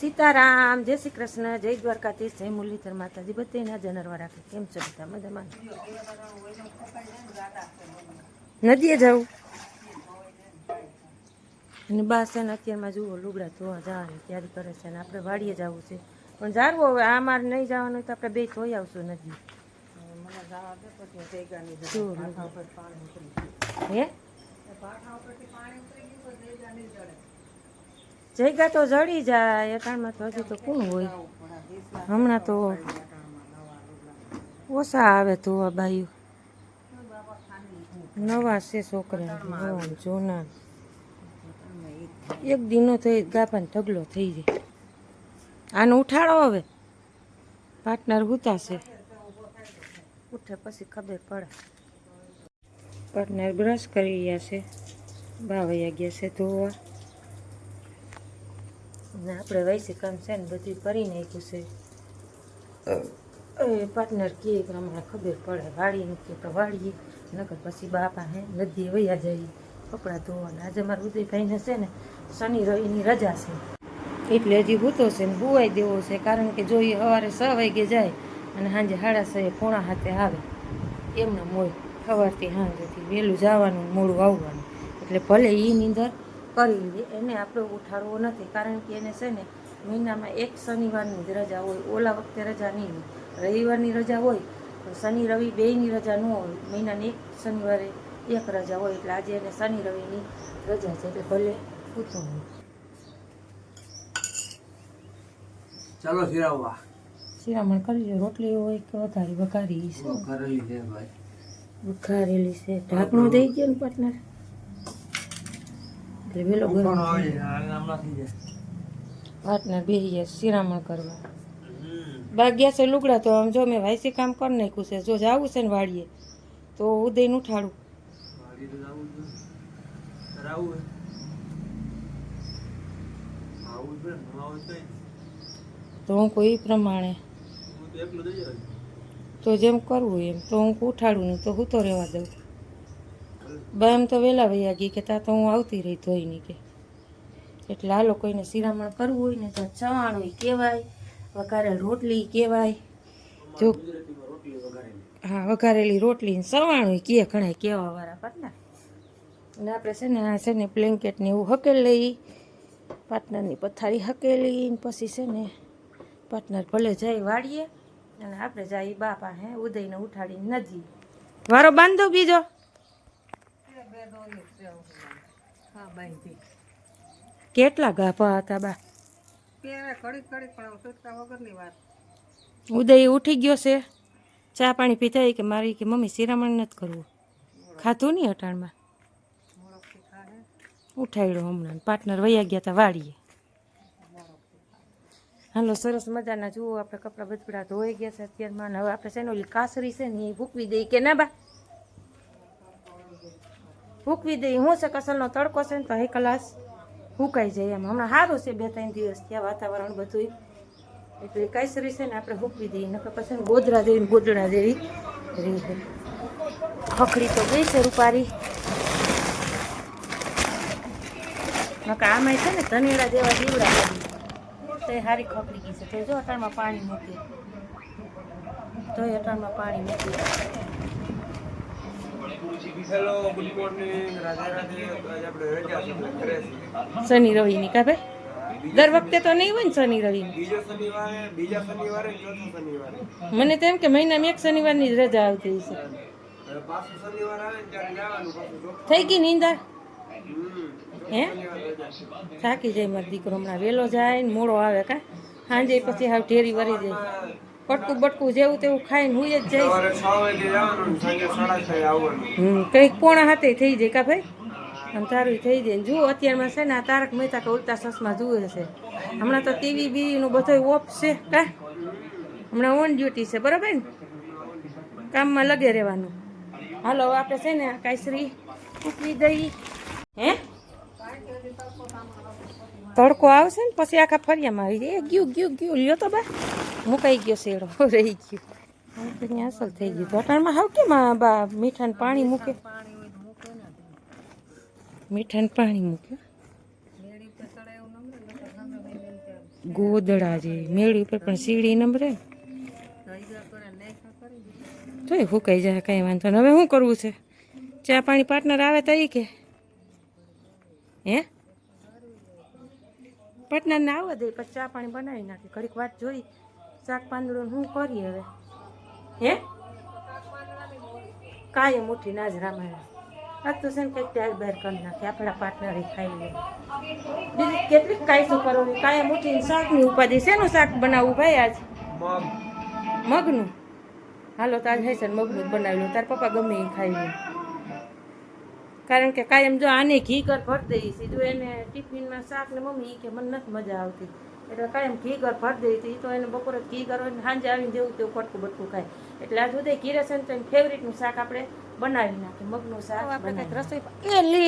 સીતારામ, જય શ્રી કૃષ્ણ, જય દ્વારકાધીશ, જય મુરલીધર માતાજી, બધાના જનરવા રાખે. કેમ છો બધા? મજામાં? નદીએ જવું અને બસ છે ને અત્યારમાં જુઓ લુગડા ધોવા જવાની તૈયારી કરે છે ને આપણે વાડીએ જવું છે. પણ જારવું હવે આ મારે નહીં જવાનું હોય તો આપણે બે ધોઈ આવશું નદી. હે જગ્યા તો જડી જાય અટાણમાં તો હજુ તો કોણ હોય. હમણાં તો ઓછા આવે ધોવા બાયું. નવા છે છોકરા નવા જોના. એક દિનો તો ગાપાને ઢગલો થઈ જાય. આને ઉઠાડો હવે. પાર્ટનર ઉતારશે ઉઠે પછી ખબર પડે. પાર્ટનર બ્રશ કરી રહ્યા છે. બાવૈયા ગયા છે ધોવા. ને આપણે વૈસી કામ છે ને બધું કરી નાખ્યું છે. પાર્ટનર કહે પ્રમાણે ખબર પડે. વાળી નથી તો વાળીએ નકર પછી બાપા હે નદીએ વૈયા જઈએ કપડાં ધોવાના. આજે મારા ઉદયભાઈને છે ને શનિ રવિની રજા છે એટલે હજી હૂતો છે ને હુવાઈ દેવો છે. કારણ કે જો એ સવારે 6 વાગે જાય અને સાંજે 6:30 પોણા 7 આવે એમને હોય. સવારથી સાંજેથી વહેલું જવાનું મોડું આવવાનું એટલે ભલે એ નીંદર કરી લે. એને આપણે ઉઠાડવો નથી કારણ કે એને છે ને મહિનામાં એક શનિવારની જ રજા હોય. ઓલા વખતે રજા નહીં હોય. રવિવારની રજા હોય તો શનિ રવિ બેયની રજા ન હોય. મહિનાની એક શનિવારે એક રજા હોય એટલે આજે એને શનિ રવિની રજા છે એટલે ભલે સૂતો હોય. ચાલો શિરાવવા શિરામણ કરી લે. રોટલી હોય કે વધારી વઘારી છે? વઘારેલી છે ભાઈ, વઘારેલી છે. ઢાંકણું દઈ ગયો ને પાર્ટનર એટલે વેલો ગરમ પાર્ટનર બેસી જાય શિરામણ કરવા. બાગ્યા છે લુગડા તો આમ જો મેં વાયસી કામ કરી નાખ્યું છે. જો જવું છે ને વાડીએ તો ઉદયને ઉઠાડું. તો હું કોઈ પ્રમાણે તો જેમ કરવું એમ તો હું ઉઠાડું નહીં તો હું તો રહેવા દઉં. બા એમ તો વહેલા વૈયા ગઈ કે તા તો હું આવતી રહી ધોઈને કે. એટલે આ લોકોને શિરામણ કરવું હોય ને તો ચવાણું કહેવાય, વઘારેલ રોટલી કહેવાય. જો હા વઘારેલી રોટલી ને સવાણું કે ઘણા કહેવાવાળા પાર્ટનર. અને આપણે છે ને આ છે ને બ્લેન્કેટને એવું હકેલ લઈ. પાર્ટનરની પથારી હકેલી ને પછી છે ને પાર્ટનર ભલે જાય વાળીએ અને આપણે જાય બાપા હે ઉદયને ઉઠાડીને નદી. વારો બાંધો બીજો. કેટલા ગાભા હતા બા? ઉદય ઉઠી ગયો છે. ચા પાણી પીતા કે મારી કે મમ્મી શિરામણ નથી કરવું. ખાધું નહીં અટાણમાં. ઉઠાડ્યો હમણાં. પાર્ટનર વૈયા ગયા હતા વાળીએ. હાલો સરસ મજાના જુઓ આપણે કપડાં બચપડા ધોઈ ગયા છે અત્યારમાં. હવે આપણે છે ને ઓલી કાસરી છે ને એ ભૂકવી દઈએ કે ના બા? ભૂકવી દઈએ. હું છે કસલનો તડકો છે ને તો એ કલાસ હુકાઈ જાય એમ. હમણાં સારું છે 2-3 દિવસ ત્યાં વાતાવરણ બધું એટલે કાસરી છે ને આપણે ભૂકવી દઈએ. નકર પછી ગોદરા જેવી ગોદડા જેવી રહી. ખખડી તો ગઈ છે રૂપારી. નકર આમાં છે ને ધનેડા જેવા દીવડા તો એ સારી ખખડી ગઈ છે. તો જો અટાણમાં પાણી મૂકીએ તો અટાણમાં પાણી મૂકીએ. Hello good morning, Radhe Radhe. આજે આપણે રજા છે ઘરે છીએ. શનિ રવિની કા ભાઈ? દર વખતે તો નહીં હોય ને શનિ રવિની. બીજા શનિવારે ચોથો શનિવારે. મને તો એમ કે મહિનામાં એક શનિવારની જ રજા આવતી છે. પાછું શનિવાર આવે ને ત્યારે જવાનું પાછું. થઈ ગઈ નીંદર? હે થાકી જાય મારો દીકરો. હમણાં વહેલો જાય ને મોડો આવે કા સાંજે પછી હાવ ઢેરી વરી જાય. કટકું બટકું જેવું તેવું ખાઈને હુઈ જ જાય. સવારે 6 વાગે જવાનું ને સાંજે 6:30 આવવાનું. કંઈક પોણા 7 થઈ જાય કા ભાઈ? આમ તારું થઈ જાય ને. જુઓ અત્યારમાં છે ને આ તારક મહેતા કે ઉલ્ટા ચશ્મા જુએ છે. હમણાં તો ટીવી બીવીનું બધું ઓફ છે કા? હમણાં ઓન ડ્યુટી છે બરાબર ને? કામમાં લગે રહેવાનું. હાલો આપણે છે ને કાંઈસરી ઉકવી દઈ. હે તડકો આવશે ને પછી આખા ફરિયામાં આવી જાય. ગયું લ્યો તો બા મુકાઈ ગયો શેડો રહી ગયો. અહીંયા અસલ થઈ ગયું. ધોટાણમાં હાવ કેમ બા મીઠાને પાણી મૂકે? મીઠાને પાણી મૂકે. ગોદડા જે મેળી ઉપર પણ સીડી નંબરે તોય ફૂંકાઈ જાય કઈ વાંધો નહીં. હવે શું કરવું છે? ચા પાણી પાર્ટનર આવે તો ઈ કે હે પાર્ટનરને આવવા દે પછી ચા પાણી બનાવી નાખી. ઘડીક વાત જોઈ શાક પાંદડું શું કરીએ હવે? હે કાંઈ મુઠ્ઠી નાજ રામાયણ આજ તો છે ને કંઈક ત્યાર બહાર કરી નાખે આપણા પાર્ટનરે ખાઈ લે. બીજી કેટલીક કાંઈ શું કરવું? કાંઈ મુઠ્ઠી શાકની ઉપાધિ. શેનું શાક બનાવવું ભાઈ આજ? મગનું. હાલો તાર હે છે મગનું જ બનાવી લો. તાર પપ્પા ગમે એ ખાઈ લે. કારણ કે કાયમ જો આને ઘી કર ભર દઈ સીધું એને ટિફિનમાં શાક ને મમ્મી એ કે મને નથી મજા આવતી એટલે કાયમ ઘી કર ભર દઈ હતી. તો એને બપોરે ઘી કર હોય સાંજે આવીને જેવું તેવું ફટકું બટકું ખાય. એટલે આજ ઉદય ઘી રસન તો ફેવરિટનું શાક આપણે બનાવી નાખીએ. મગનું શાક આપણે રસોઈ એ લે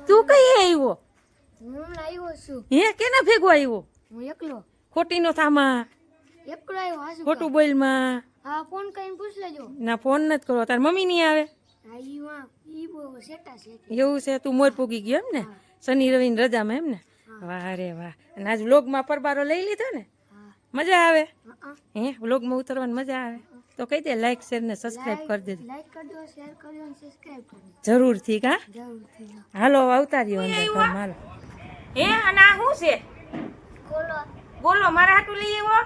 તું કઈ આવ્યો? હું આવ્યો છું. હે કેના ભેગો આવ્યો? હું એકલો. ખોટી નો થામાં એકલો આવ્યો. હાસુ ખોટું બોલમાં. હા ફોન કરીને પૂછ લેજો. ના ફોન નથી કરો. તાર મમ્મી નહીં આવે? હા ઈ બહુ સેટા છે. એવું છે? તું મોર પૂગી ગયો એમ ને? શનિ રવિની રજામાં એમ ને? વાહ રે વાહ. અને આજ વ્લોગમાં પરબારો લઈ લીધો ને? મજા આવે? હે વ્લોગમાં ઉતરવાની મજા આવે? તો કહી દે લાઈક શેર ને સબસ્ક્રાઇબ કરી દેજો. લાઈક કરજો, શેર કરજો અને સબસ્ક્રાઇબ કરજો. જરૂરથી કા? જરૂરથી. હાલો અવતાર્યો અંદર ઘરમાં હાલો. હે અને આ શું છે? કોલો બોલો મારા હાટું લઈ આવ્યો?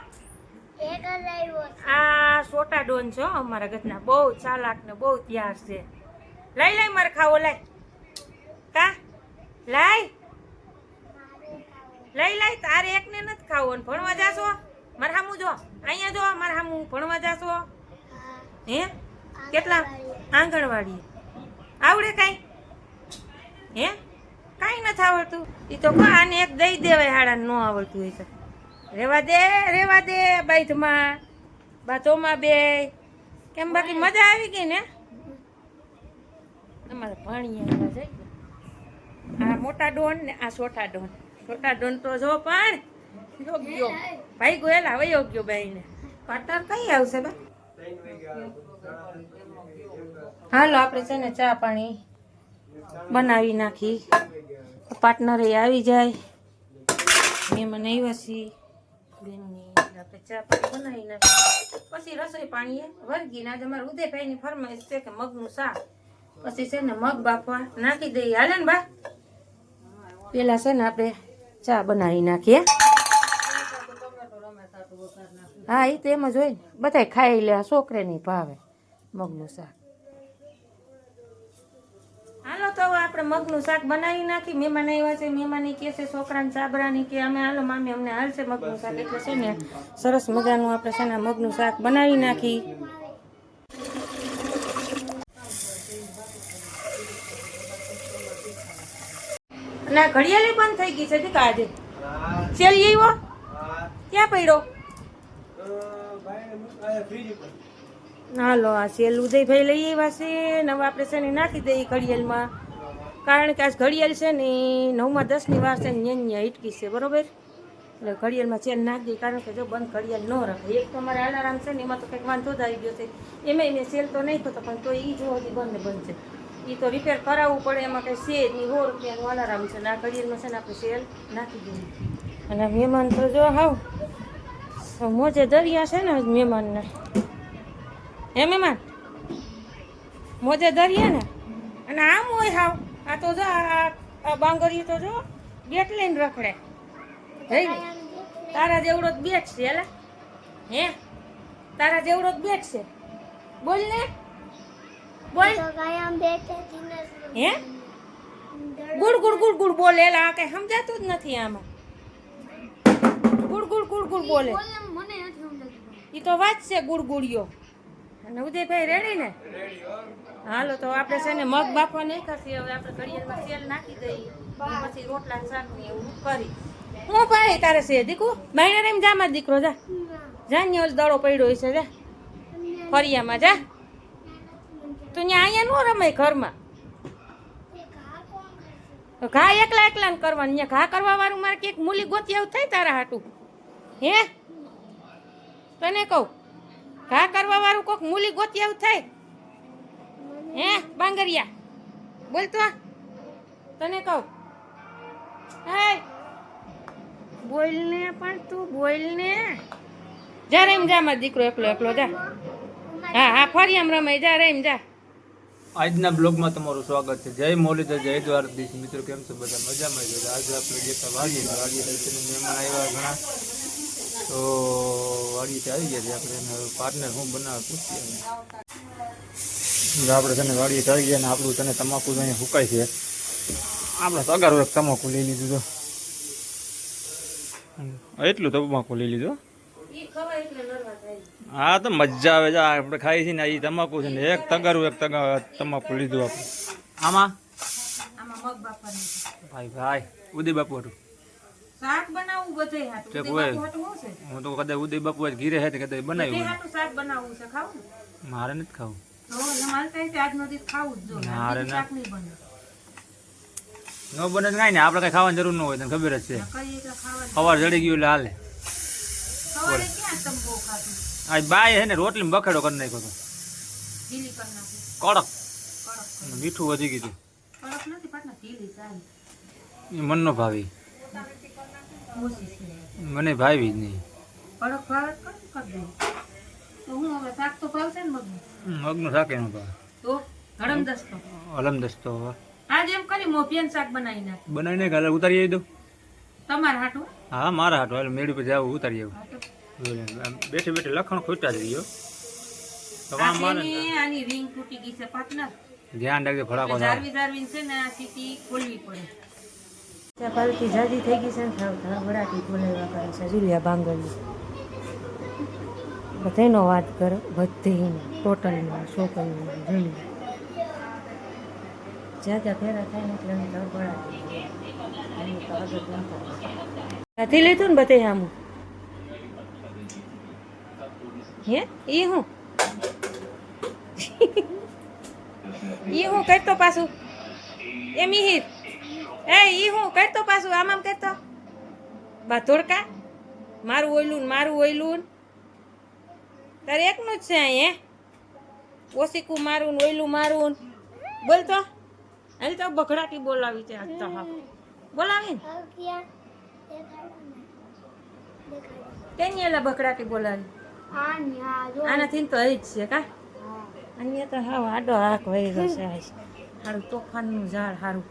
એક જ આવ્યો. આ સોટા ડોન છે હો અમારા ઘરના. બહુ ચાલાક ને બહુ ત્યાર છે. લઈ લઈ મારે ખાવો લાય કા લાય લઈ લઈ. તારે એકને નથી ખાવો ને ભણવા જાશો? મારે સામું જો અહીંયા જો મારે સામું ભણવા જાશો? હે કેટલા? આંગણવાડી. આવડે કાંઈ? હે કાંઈ નથી આવડતું? એ તો આને એક દઈ દેવાય હાડાને ન આવડતું હોય તો. રેવા દે બાઈથમાં બાતોમાં બે. કેમ બાકી મજા આવી ગઈ ને? અમારે ભણીએ એવા જઈ આ મોટા ડોન ને આ છોટા ડોન. છોટા ડોન તો જો પણ યોગ્યો ભાઈ ગોયેલા હવે યોગ્યો બાઈને પાર્ટનર કઈ આવશે બા? હાલો આપણે છે ને ચા પાણી બનાવી નાખી. પાર્ટનર આવી જાય. મહેમાન આવ્યા છીએ બેનની. આપણે ચા પાણી બનાવી નાખી પછી રસોઈ પાણી વર્ગી. આજે અમારે ઉદયભાઈની ફરમાઈશ છે કે મગનું શાક. પછી છે ને મગ બાફવા નાખી દઈએ. હાલે ને બા? પેલા છે ને આપણે ચા બનાવી નાખીએ. હા એ તો એમ જ હોય ને. બધા ખાઈ લે. છોકરે નહીં ભાવે મગનું શાક. હાલો તો હવે આપણે મગનું શાક બનાવી નાખી. મહેમાન આવ્યા છે. મહેમાન કહે છે છોકરાને ચાબરાની કે અમે હાલો મામી અમને હાલશે મગનું શાક. એટલે છે ને સરસ મજાનું આપણે છે ને મગનું શાક બનાવી નાખી. ના ઘડિયાળી બંધ થઈ ગઈ છે દીકા આજે. સેલ આવ્યો? ક્યાં પડ્યો? હાલો આ સેલ ઉદયભાઈ લઈ આવ્યા છે ને હવે આપણે છે ને નાખી દઈએ ઘડિયાળમાં. કારણ કે આજ ઘડિયાળ છે ને 9:10 વાર છે ને ન્યા હિટકી છે બરોબર. એટલે ઘડિયાળમાં ચેન નાખી દઈએ. કારણ કે જો બંધ ઘડિયાળ ન રાખે. એક તો અમારે અલાર્મ છે ને એમાં તો કંઈક વાંધો જ આવી ગયો છે. એમાંય મેં સેલ તો નહીં થતો પણ તો એ જો હજી બંધ ને બંધ છે. એ તો રિપેર કરાવવું પડે. એમાં કંઈ છે જ નહીં. 100 રૂપિયાનું અલાર્મ છે ને આ ઘડિયાળમાં છે ને આપણે સેલ નાખી દઈએ. અને મહેમાન તો જો હાવ મોજે દરિયા છે ને મહેમાનને. હે મહેમાન મોજે દરિયા ને. અને આમ હોય હાવ આ તો જો આ બાંગરી તો જો ગેટ લઈને રખડે. તારા જેવડો જ બેટ છે. એટલે હે તારા જેવડો જ બેટ છે. બોલ ને બોલ. હે ગુડ ગુડ ગુડ ગુડ બોલે. એટલે આ કઈ સમજાતું જ નથી આમાં. ગુડ ગુડ ગુડ ગુડ બોલે. મને નથી સમજાતું. એ તો વાત છે ગુડગુડિયો. અને ઉદયભાઈ રેડી ને? હાલો તો આપણે છે ને મગ બાફવા નહીં કરતી. હવે આપણે ઘડિયાળમાં તેલ નાખી દઈએ. પછી રોટલા શાક ને એવું કરી. હું ભાઈ તારે છે દીકુ બાયણા રેમ જામાં દીકરો જા. જાને ઓલ દડો પડ્યો છે જા ફરિયામાં જા. તું ત્યાં અહીંયા ન રમાય ઘરમાં. ઘા એકલા એકલા ને કરવાનું. ત્યાં ઘા કરવા વાળું મારે ક્યાંક મૂલી ગોતી આવું થાય તારા હાટું. હે તને કહું ઘા કરવા વાળું કોક મૂલી ગોતી આવું થાય. હે બાંગરિયા બોલ તો તને કહું. હે બોલ ને પણ તું બોલ ને જા રેમ જા મારો દીકરો એકલો એકલો જા હા હા ફરી આમ રમાય જા રેમ જા આજના બ્લોગમાં તમારું સ્વાગત છે. જય મોરલીધર, જય દ્વારકાધીશ. મિત્રો કેમ છો બધા? મજામાં છે. આજે આપણે જે વાડીએ મહેમાન આવ્યા ઘણા, તો વાડીએ આવી ગયા છે. આપણે એને પાર્ટનર હું બનાવે પૂછીએ. આપણે તને વાડીએ આવી ગયા ને આપણું તને તમાકુ અહીંયા સુકાય છે. આપણે તગારું એક તમાકુ લઈ લીધું તો એટલું તમાકુ લઈ લીધું. હા તો મજા આવે છે. આપણે ખાઈ છીએ ને એ તમાકુ છે ને એક તગારું એક તમાકુ લીધું આપણે. આમાં ભાઈ ભાઈ ઉદય બાપુ હતું શાક બનાવવું બધે હાટું તે ઉદય કોઈ બાપુ હાટું શું છે હું તો કદાચ ઉદય બાપુ જ ઘીરે હે કદાચ બધે બનાવ્યું હાટું શાક બનાવવું છે ખાવું મારે નથી ખાવું. તો તમારે ત્યાં આજનો દિવસ ખાવું જ જો મારે ના. શાક નહીં બને ન બને કાંઈ ને આપણે કઈ ખાવાની જરૂર ન હોય તને ખબર જ છે. કઈ એટલે ખાવાનું સવાર જડી ગયું એટલે હાલે. સવારે ક્યાં તમે બહુ ખાધું આ બાય હે ને રોટલી બખેડો કરી નાખ્યો તો ઢીલી કરી નાખી કડક કડક મીઠું વધી ગયું કડક નથી પાટના ઢીલી સારી એ મન નો ભાવી ઓછી છે મને ભાવી જ નહીં. કડક ભાવે તો કરી દે તો હું હવે શાક તો ભાવશે ને મગનું મગનું શાક એનો ભાવે તો હળમ દસ્તો અલમ દસ્તો આજે એમ કરી મોપિયાનું શાક બનાવી નાખ બનાવીને ગાલે ઉતારી આવી દઉં. તમારે હાટું હા મારા હાટો હાલ મેળી પર જાવ ઉતારી આવું. હાટું બેઠે બેઠે લખણ ખોટા જ રહ્યો તો આ આમ મારે છે ને, આની ring તૂટી ગઈ છે પાર્ટનર ધ્યાન રાખજો ફડાકો થાય. જારવી જારવીને છે ને આ સીટી ખોલવી પડે ત્યાં પાલકી જાજી થઈ ગઈ છે ને થાવ વડાટી બોલાવ્યા કરે છે જુલિયા બાંગલી બધાનો વાત કરે બધીનો ટોટલમાં છોકરીનો જોઈ જ્યાં ત્યાં ફેરા થાય ને એટલે એની ધડબડાટી એની તો આગળ ત્યાંથી લીધું ને બધે આમું હે એ હું ઈ હું કરતો પાછું એ મિહિર એ ઈ હું કરતો પાછું આમ કરતો બા ધોળકા મારું ઓયલું તારે એકનું જ છે અહીં ઓસીકું મારું ને ઓયલું મારું બોલ તો હાલ તો બઘડાટી બોલાવી છે આજ તો હા બોલાવી ને ક્યાં દેખાડો ને દેખાડો તેની એલા બઘડાટી બોલાવી આ ન્યા જો આનાથી તો હઈ જ છે કા હા અન્ય તો હા આડો હાક વહી ગયો છે સારું તોફાનનું ઝાડ સારું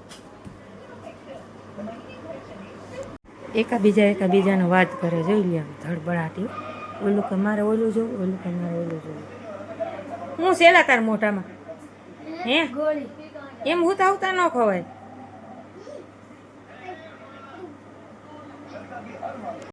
એકાબીજાનો વાત કરે જોઈ લે ધડબડાટી ઓલું કે મારે ઓલું જોવું ઓલું કે મારે ઓલું જોવું હું સેલા તાર મોઢામાં હે ગોળી એમ હુતા હુતા ન ખવાય